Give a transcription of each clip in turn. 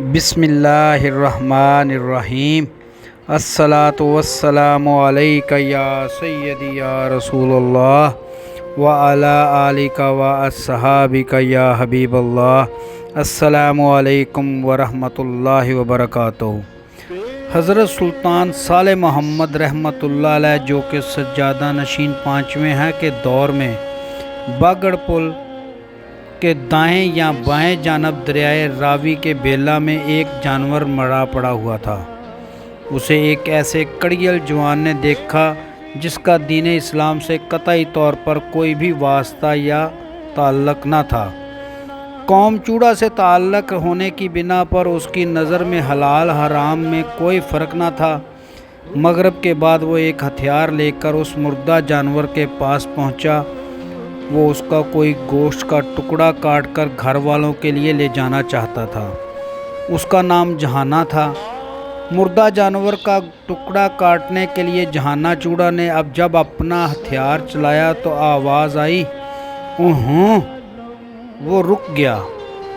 بسم اللہ الرحمن الرحیم۔ الصلاۃ والسلام علیک یا سیدی یا رسول اللہ وعلی آلک و اصحابک یا حبیب اللہ۔ السلام علیکم ورحمۃ اللہ وبرکاتہ۔ حضرت سلطان صالح محمد رحمۃ اللہ علیہ جو کہ سجادہ نشین پانچویں ہیں کے دور میں باگڑ پل کے دائیں یا بائیں جانب دریائے راوی کے بیلا میں ایک جانور مرا پڑا ہوا تھا۔ اسے ایک ایسے کڑیل جوان نے دیکھا جس کا دین اسلام سے قطعی طور پر کوئی بھی واسطہ یا تعلق نہ تھا۔ قوم چوڑا سے تعلق ہونے کی بنا پر اس کی نظر میں حلال حرام میں کوئی فرق نہ تھا۔ مغرب کے بعد وہ ایک ہتھیار لے کر اس مردہ جانور کے پاس پہنچا۔ وہ اس کا کوئی گوشت کا ٹکڑا کاٹ کر گھر والوں کے لیے لے جانا چاہتا تھا۔ اس کا نام جہانہ تھا۔ مردہ جانور کا ٹکڑا کاٹنے کے لیے جہانہ چوڑا نے جب اپنا ہتھیار چلایا تو آواز آئی اوہوں۔ وہ رک گیا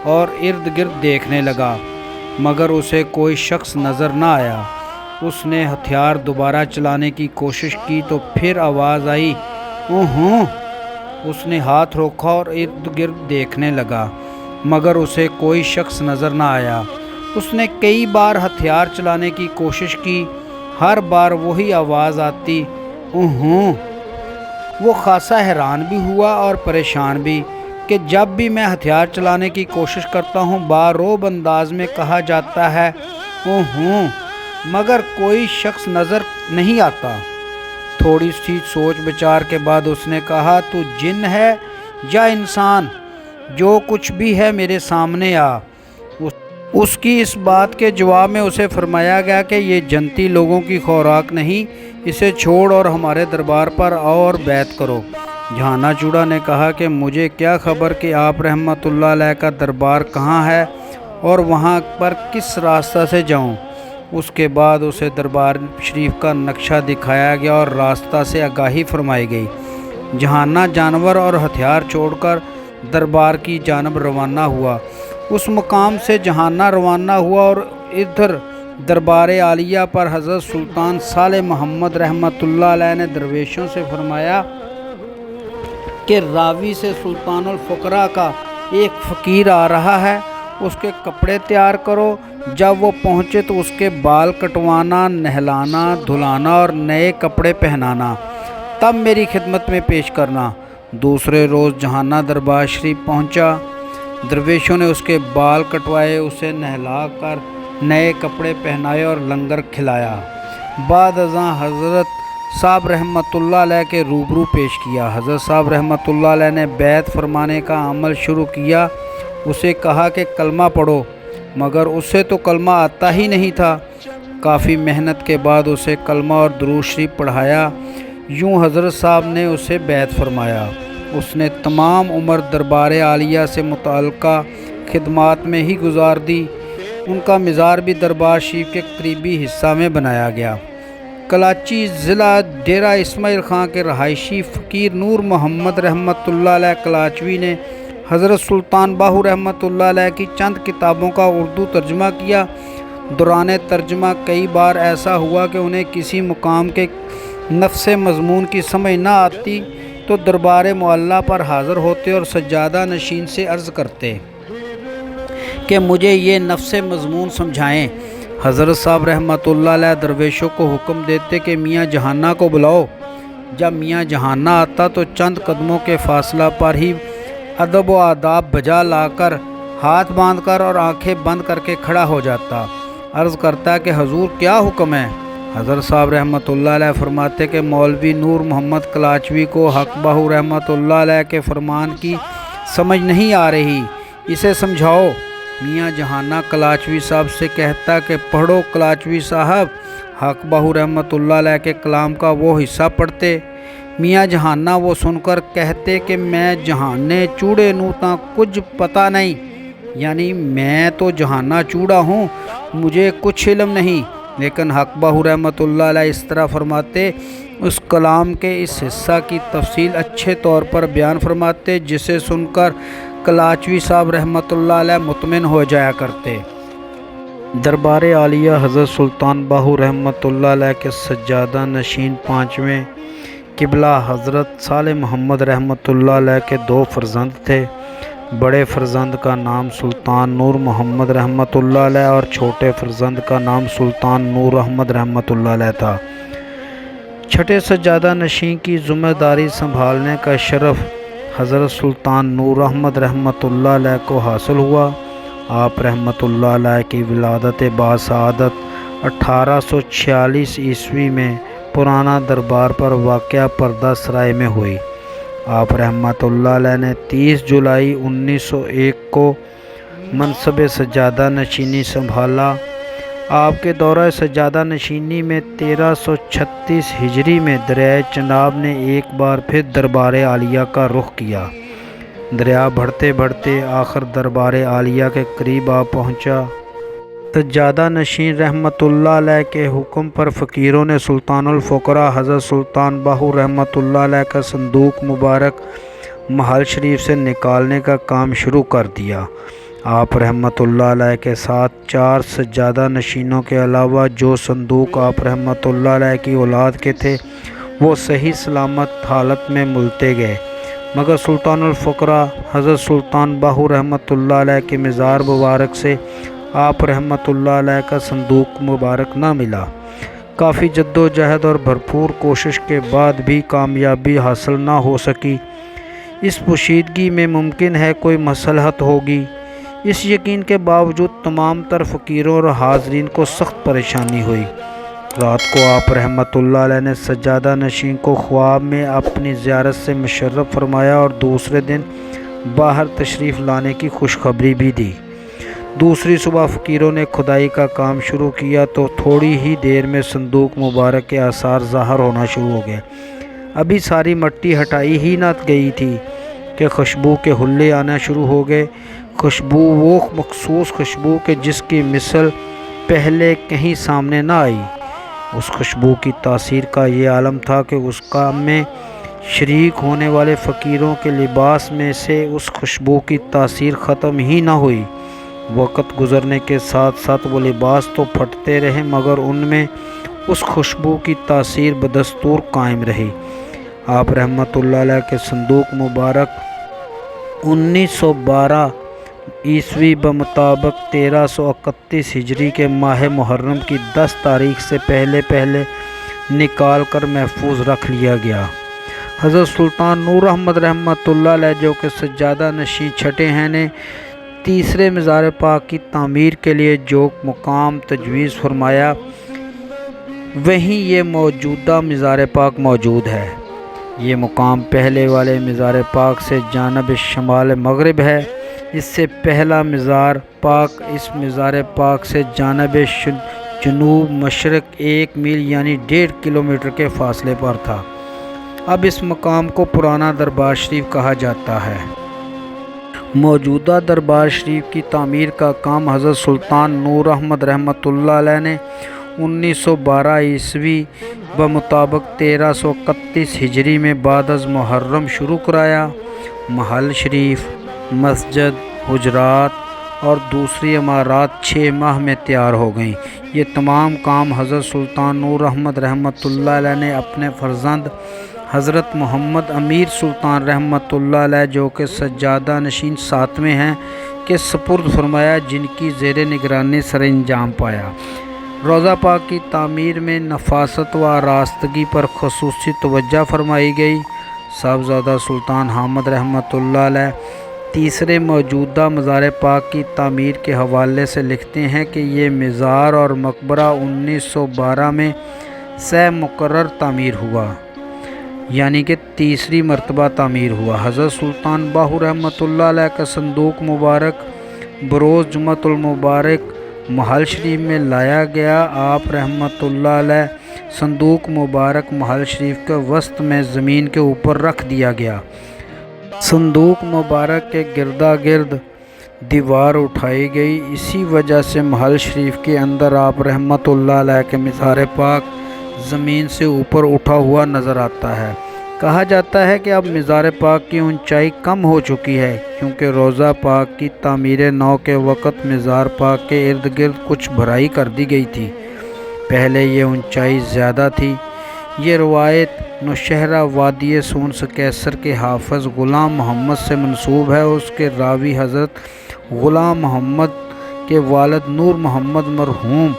اور ارد گرد دیکھنے لگا مگر اسے کوئی شخص نظر نہ آیا۔ اس نے ہتھیار دوبارہ چلانے کی کوشش کی تو پھر آواز آئی اوہوں۔ اس نے ہاتھ روکا اور ارد گرد دیکھنے لگا مگر اسے کوئی شخص نظر نہ آیا۔ اس نے کئی بار ہتھیار چلانے کی کوشش کی، ہر بار وہی آواز آتی اوہوں۔ وہ خاصا حیران بھی ہوا اور پریشان بھی کہ جب بھی میں ہتھیار چلانے کی کوشش کرتا ہوں باروب انداز میں کہا جاتا ہے اوہوں مگر کوئی شخص نظر نہیں آتا۔ تھوڑی سی سوچ بچار کے بعد اس نے کہا تو جن ہے یا انسان، جو کچھ بھی ہے میرے سامنے آ۔ اس کی اس بات کے جواب میں اسے فرمایا گیا کہ یہ جنتی لوگوں کی خوراک نہیں، اسے چھوڑ اور ہمارے دربار پر آؤ اور بیعت کرو۔ جہانہ چوڑا نے کہا کہ مجھے کیا خبر کہ آپ رحمۃ اللہ علیہ کا دربار کہاں ہے اور وہاں پر کس راستہ سے جاؤں۔ اس کے بعد اسے دربار شریف کا نقشہ دکھایا گیا اور راستہ سے آگاہی فرمائی گئی۔ جہانہ جانور اور ہتھیار چھوڑ کر دربار کی جانب روانہ ہوا۔ اس مقام سے جہانہ روانہ ہوا اور ادھر دربار عالیہ پر حضرت سلطان صالح محمد رحمۃ اللہ علیہ نے درویشوں سے فرمایا کہ راوی سے سلطان الفقراء کا ایک فقیر آ رہا ہے، اس کے کپڑے تیار کرو۔ جب وہ پہنچے تو اس کے بال کٹوانا، نہلانا، دھلانا اور نئے کپڑے پہنانا، تب میری خدمت میں پیش کرنا۔ دوسرے روز جہانہ دربار شریف پہنچا۔ درویشوں نے اس کے بال کٹوائے، اسے نہلا کر نئے کپڑے پہنائے اور لنگر کھلایا۔ بعد ازاں حضرت صاحب رحمۃ اللہ علیہ کے روبرو پیش کیا۔ حضرت صاحب رحمۃ اللہ علیہ نے بیعت فرمانے کا عمل شروع کیا۔ اسے کہا کہ کلمہ پڑھو مگر اسے تو کلمہ آتا ہی نہیں تھا۔ کافی محنت کے بعد اسے کلمہ اور درود شریف پڑھایا۔ یوں حضرت صاحب نے اسے بیعت فرمایا۔ اس نے تمام عمر دربار عالیہ سے متعلقہ خدمات میں ہی گزار دی۔ ان کا مزار بھی دربار شریف کے قریبی حصہ میں بنایا گیا۔ کلاچی ضلع ڈیرہ اسماعیل خان کے رہائشی فقیر نور محمد رحمۃ اللہ علیہ کلاچوی نے حضرت سلطان باہو رحمۃ اللہ علیہ کی چند کتابوں کا اردو ترجمہ کیا۔ دوران ترجمہ کئی بار ایسا ہوا کہ انہیں کسی مقام کے نفس مضمون کی سمجھ نہ آتی تو دربار معلیٰ پر حاضر ہوتے اور سجادہ نشین سے عرض کرتے کہ مجھے یہ نفس مضمون سمجھائیں۔ حضرت صاحب رحمۃ اللہ علیہ درویشوں کو حکم دیتے کہ میاں جہانہ کو بلاؤ۔ جب میاں جہانہ آتا تو چند قدموں کے فاصلہ پر ہی ادب و آداب بجا لا کر ہاتھ باندھ کر اور آنکھیں بند کر کے کھڑا ہو جاتا۔ عرض کرتا کہ حضور کیا حکم ہے؟ حضرت صاحب رحمۃ اللہ علیہ فرماتے کہ مولوی نور محمد کلاچوی کو حق باہو رحمۃ اللہ علیہ کے فرمان کی سمجھ نہیں آ رہی، اسے سمجھاؤ۔ میاں جہانہ کلاچوی صاحب سے کہتا کہ پڑھو کلاچوی صاحب۔ حق باہو رحمۃ اللہ علیہ کے کلام کا وہ حصہ پڑھتے۔ میاں جہانہ وہ سن کر کہتے کہ میں جہانے چوڑے نو تاں کچھ پتہ نہیں، یعنی میں تو جہانہ چوڑا ہوں، مجھے کچھ علم نہیں۔ لیکن حق باہو رحمۃ اللہ علیہ اس طرح فرماتے، اس کلام کے اس حصہ کی تفصیل اچھے طور پر بیان فرماتے جسے سن کر کلاچوی صاحب رحمۃ اللہ علیہ مطمئن ہو جایا کرتے۔ دربار عالیہ حضرت سلطان باہو رحمۃ اللہ علیہ کے سجادہ نشین پانچویں قبلہ حضرت صالح محمد رحمۃ اللہ علیہ کے دو فرزند تھے۔ بڑے فرزند کا نام سلطان نور محمد رحمۃ اللہ علیہ اور چھوٹے فرزند کا نام سلطان نور احمد رحمۃ اللہ علیہ تھا۔ چھٹے سجادہ نشین کی ذمہ داری سنبھالنے کا شرف حضرت سلطان نور احمد رحمۃ اللہ علیہ کو حاصل ہوا۔ آپ رحمۃ اللہ علیہ کی ولادت باسعادت 1846 عیسوی میں پرانا دربار پر واقع پردہ سرائے میں ہوئی۔ آپ رحمۃ اللہ علیہ نے 30 جولائی 1901 کو منصب سجادہ نشینی سنبھالا۔ آپ کے دورہ سجادہ نشینی میں 1336 ہجری میں دریائے چناب نے ایک بار پھر دربار عالیہ کا رخ کیا۔ دریا بڑھتے بڑھتے آخر دربار عالیہ کے قریب آ پہنچا۔ سجادہ نشین رحمۃ اللہ علیہ کے حکم پر فقیروں نے سلطان الفقراء حضرت سلطان باہو رحمۃ اللہ علیہ کا صندوق مبارک محل شریف سے نکالنے کا کام شروع کر دیا۔ آپ رحمۃ اللہ علیہ کے ساتھ 4 سجادہ نشینوں کے علاوہ جو صندوق آپ رحمۃ اللہ علیہ کی اولاد کے تھے وہ صحیح سلامت حالت میں ملتے گئے، مگر سلطان الفقراء حضرت سلطان باہو رحمۃ اللہ علیہ کے مزار مبارک سے آپ رحمۃ اللہ علیہ کا صندوق مبارک نہ ملا۔ کافی جد و جہد اور بھرپور کوشش کے بعد بھی کامیابی حاصل نہ ہو سکی۔ اس پوشیدگی میں ممکن ہے کوئی مصلحت ہوگی۔ اس یقین کے باوجود تمام تر فقیروں اور حاضرین کو سخت پریشانی ہوئی۔ رات کو آپ رحمۃ اللہ علیہ نے سجادہ نشین کو خواب میں اپنی زیارت سے مشرف فرمایا اور دوسرے دن باہر تشریف لانے کی خوشخبری بھی دی۔ دوسری صبح فقیروں نے کھدائی کا کام شروع کیا تو تھوڑی ہی دیر میں صندوق مبارک کے آثار ظاہر ہونا شروع ہو گئے۔ ابھی ساری مٹی ہٹائی ہی نہ گئی تھی کہ خوشبو کے حلے آنا شروع ہو گئے۔ خوشبو وہ مخصوص خوشبو کہ جس کی مثل پہلے کہیں سامنے نہ آئی۔ اس خوشبو کی تاثیر کا یہ عالم تھا کہ اس کام میں شریک ہونے والے فقیروں کے لباس میں سے اس خوشبو کی تاثیر ختم ہی نہ ہوئی۔ وقت گزرنے کے ساتھ ساتھ وہ لباس تو پھٹتے رہے مگر ان میں اس خوشبو کی تاثیر بدستور قائم رہی۔ آپ رحمۃ اللہ علیہ کے صندوق مبارک 1912 عیسوی بمطابق 1331 ہجری کے ماہ محرم کی 10 تاریخ سے پہلے نکال کر محفوظ رکھ لیا گیا۔ حضرت سلطان نور احمد رحمۃ اللہ علیہ جو کہ سجادہ نشین چھٹے ہیں نے تیسرے مزار پاک کی تعمیر کے لیے جو مقام تجویز فرمایا وہیں یہ موجودہ مزار پاک موجود ہے۔ یہ مقام پہلے والے مزار پاک سے جانب شمال مغرب ہے۔ اس سے پہلا مزار پاک اس مزار پاک سے جانب جنوب مشرق 1 میل یعنی 1.5 کلومیٹر کے فاصلے پر تھا۔ اب اس مقام کو پرانا دربار شریف کہا جاتا ہے۔ موجودہ دربار شریف کی تعمیر کا کام حضرت سلطان نور احمد رحمۃ اللہ علیہ نے 1912 عیسوی بمطابق 1331 ہجری میں بعد از محرم شروع کرایا۔ محل شریف، مسجد، حجرات اور دوسری عمارات 6 ماہ میں تیار ہو گئیں۔ یہ تمام کام حضرت سلطان نور احمد رحمۃ اللہ علیہ نے اپنے فرزند حضرت محمد امیر سلطان رحمۃ اللہ علیہ جو کہ سجادہ نشین 7ویں ہیں کے سپرد فرمایا، جن کی زیر نگرانی سر انجام پایا۔ روضہ پاک کی تعمیر میں نفاست و آراستگی پر خصوصی توجہ فرمائی گئی۔ صاحبزادہ سلطان حامد رحمۃ اللہ علیہ تیسرے موجودہ مزار پاک کی تعمیر کے حوالے سے لکھتے ہیں کہ یہ مزار اور مقبرہ 1912 میں سہ مقرر تعمیر ہوا، یعنی کہ تیسری مرتبہ تعمیر ہوا۔ حضرت سلطان باہو رحمۃ اللہ علیہ کا صندوق مبارک بروز جمعۃ المبارک محل شریف میں لایا گیا۔ آپ رحمۃ اللہ علیہ صندوق مبارک محل شریف کے وسط میں زمین کے اوپر رکھ دیا گیا۔ صندوق مبارک کے گردا گرد دیوار اٹھائی گئی۔ اسی وجہ سے محل شریف کے اندر آپ رحمۃ اللہ علیہ کے مزار پاک زمین سے اوپر اٹھا ہوا نظر آتا ہے۔ کہا جاتا ہے کہ اب مزار پاک کی اونچائی کم ہو چکی ہے، کیونکہ روضہ پاک کی تعمیر نو کے وقت مزار پاک کے ارد گرد کچھ بھرائی کر دی گئی تھی۔ پہلے یہ اونچائی زیادہ تھی۔ یہ روایت نوشہرہ وادی سونس کیسر کے حافظ غلام محمد سے منسوب ہے۔ اس کے راوی حضرت غلام محمد کے والد نور محمد مرحوم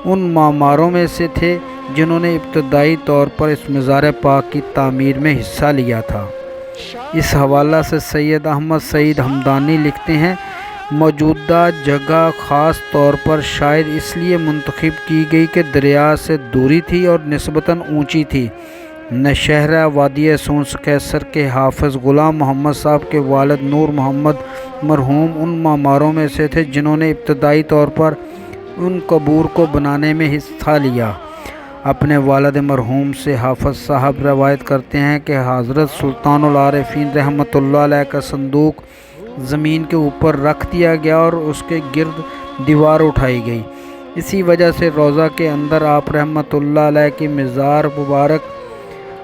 ان معماروں میں سے تھے جنہوں نے ابتدائی طور پر اس مزار پاک کی تعمیر میں حصہ لیا تھا۔ اس حوالہ سے سید احمد سعید ہمدانی لکھتے ہیں، موجودہ جگہ خاص طور پر شاید اس لیے منتخب کی گئی کہ دریا سے دوری تھی اور نسبتاً اونچی تھی۔ نوشہرہ وادی سونس کیسر کے حافظ غلام محمد صاحب کے والد نور محمد مرحوم ان معماروں میں سے تھے جنہوں نے ابتدائی طور پر ان قبور کو بنانے میں حصہ لیا۔ اپنے والد مرحوم سے حافظ صاحب روایت کرتے ہیں کہ حضرت سلطان العارفین رحمۃ اللہ علیہ کا صندوق زمین کے اوپر رکھ دیا گیا اور اس کے گرد دیوار اٹھائی گئی۔ اسی وجہ سے روضہ کے اندر آپ رحمۃ اللہ علیہ کی مزار مبارک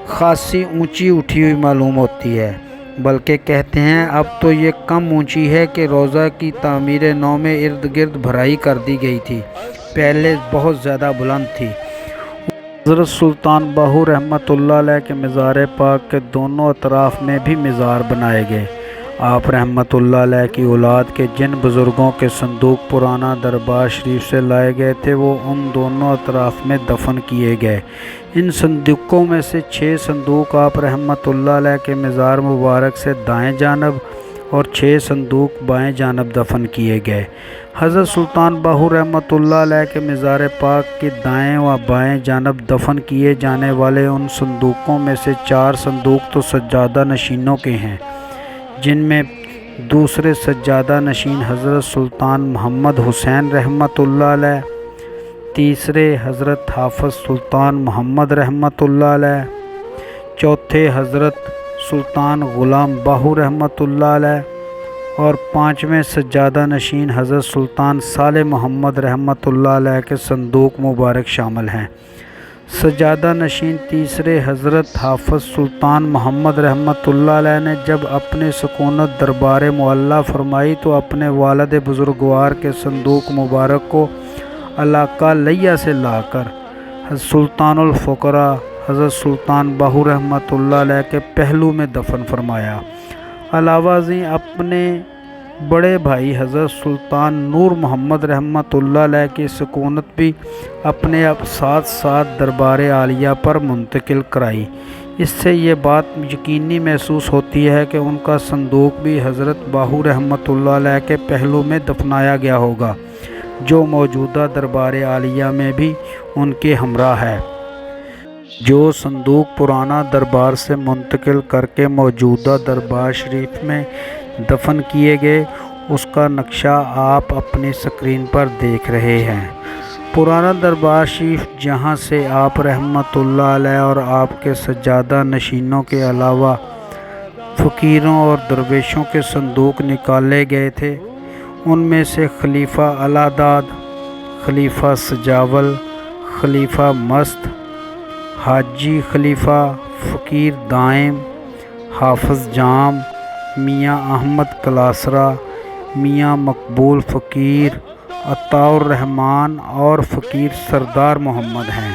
خاصی اونچی اٹھی ہوئی معلوم ہوتی ہے، بلکہ کہتے ہیں اب تو یہ کم اونچی ہے کہ روضہ کی تعمیر نو میں ارد گرد بھرائی کر دی گئی تھی، پہلے بہت زیادہ بلند تھی۔ حضرت سلطان باہو رحمۃ اللہ علیہ کے مزار پاک کے دونوں اطراف میں بھی مزار بنائے گئے۔ آپ رحمۃ اللہ علیہ کی اولاد کے جن بزرگوں کے صندوق پرانا دربار شریف سے لائے گئے تھے وہ ان دونوں اطراف میں دفن کیے گئے۔ ان صندوقوں میں سے 6 صندوق آپ رحمۃ اللہ علیہ کے مزار مبارک سے دائیں جانب اور 6 صندوق بائیں جانب دفن کیے گئے۔ حضرت سلطان باہو رحمۃ اللہ علیہ کے مزار پاک کی دائیں و بائیں جانب دفن کیے جانے والے ان صندوقوں میں سے 4 صندوق تو سجادہ نشینوں کے ہیں، جن میں دوسرے سجادہ نشین حضرت سلطان محمد حسین رحمۃ اللہ علیہ، تیسرے حضرت حافظ سلطان محمد رحمۃ اللہ علیہ، چوتھے حضرت سلطان غلام باہو رحمۃ اللہ علیہ اور 5ویں سجادہ نشین حضرت سلطان صالح محمد رحمۃ اللہ علیہ کے صندوق مبارک شامل ہیں۔ سجادہ نشین تیسرے حضرت حافظ سلطان محمد رحمۃ اللہ علیہ نے جب اپنے سکونت دربار معلیٰ فرمائی تو اپنے والد بزرگوار کے صندوق مبارک کو علاقہ لیہ سے لا کر حضرت سلطان الفقراء حضرت سلطان باہو رحمۃ اللہ علیہ کے پہلو میں دفن فرمایا۔ علاوہ ازیں اپنے بڑے بھائی حضرت سلطان نور محمد رحمۃ اللہ علیہ کی سکونت بھی اپنے ساتھ ساتھ دربار عالیہ پر منتقل کرائی۔ اس سے یہ بات یقینی محسوس ہوتی ہے کہ ان کا صندوق بھی حضرت باہو رحمۃ اللہ علیہ کے پہلو میں دفنایا گیا ہوگا، جو موجودہ دربار عالیہ میں بھی ان کے ہمراہ ہے۔ جو صندوق پرانا دربار سے منتقل کر کے موجودہ دربار شریف میں دفن کیے گئے، اس کا نقشہ آپ اپنی سکرین پر دیکھ رہے ہیں۔ پرانا دربار شریف جہاں سے آپ رحمۃ اللہ علیہ اور آپ کے سجادہ نشینوں کے علاوہ فقیروں اور درویشوں کے صندوق نکالے گئے تھے، ان میں سے خلیفہ الاداد، خلیفہ سجاول، خلیفہ مست، حاجی خلیفہ، فقیر دائم، حافظ جام، میاں احمد کلاسرا، میاں مقبول فقیر، عطاء الرحمن اور فقیر سردار محمد ہیں۔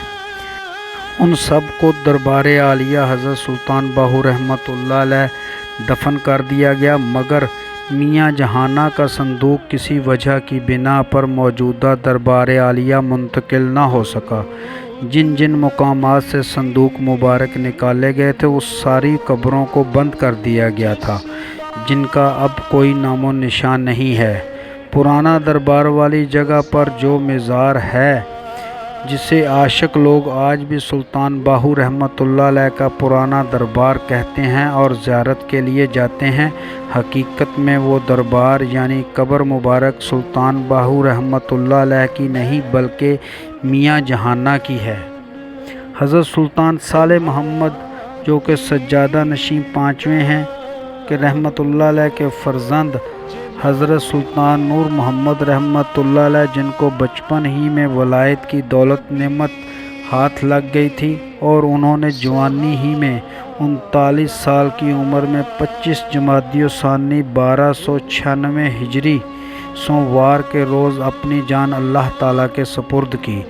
ان سب کو دربار عالیہ حضرت سلطان باہو رحمۃ اللہ علیہ دفن کر دیا گیا، مگر میاں جہانہ کا صندوق کسی وجہ کی بنا پر موجودہ دربار عالیہ منتقل نہ ہو سکا۔ جن جن مقامات سے صندوق مبارک نکالے گئے تھے اس ساری قبروں کو بند کر دیا گیا تھا، جن کا اب کوئی نام و نشان نہیں ہے۔ پرانا دربار والی جگہ پر جو مزار ہے، جسے عاشق لوگ آج بھی سلطان باہو رحمۃ اللہ علیہ کا پرانا دربار کہتے ہیں اور زیارت کے لیے جاتے ہیں، حقیقت میں وہ دربار یعنی قبر مبارک سلطان باہو رحمۃ اللہ علیہ کی نہیں بلکہ میاں جہانہ کی ہے۔ حضرت سلطان صالح محمد جو کہ سجادہ نشین 5ویں ہیں کہ رحمۃ اللہ علیہ کے فرزند حضرت سلطان نور محمد رحمۃ اللہ علیہ، جن کو بچپن ہی میں ولایت کی دولت نعمت ہاتھ لگ گئی تھی اور انہوں نے جوانی ہی میں 39 سال کی عمر میں 25 جمادی الثانی 1296 ہجری سوموار کے روز اپنی جان اللہ تعالیٰ کے سپرد کی۔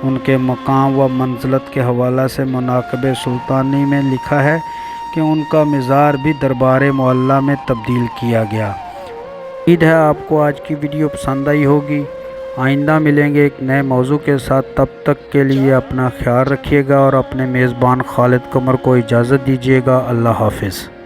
ان کے مقام و منزلت کے حوالہ سے مناقب سلطانی میں لکھا ہے کہ ان کا مزار بھی دربار معلیٰ میں تبدیل کیا گیا۔ امید ہے آپ کو آج کی ویڈیو پسند آئی ہوگی۔ آئندہ ملیں گے ایک نئے موضوع کے ساتھ، تب تک کے لیے اپنا خیال رکھیے گا اور اپنے میزبان خالد قمر کو اجازت دیجیے گا۔ اللہ حافظ۔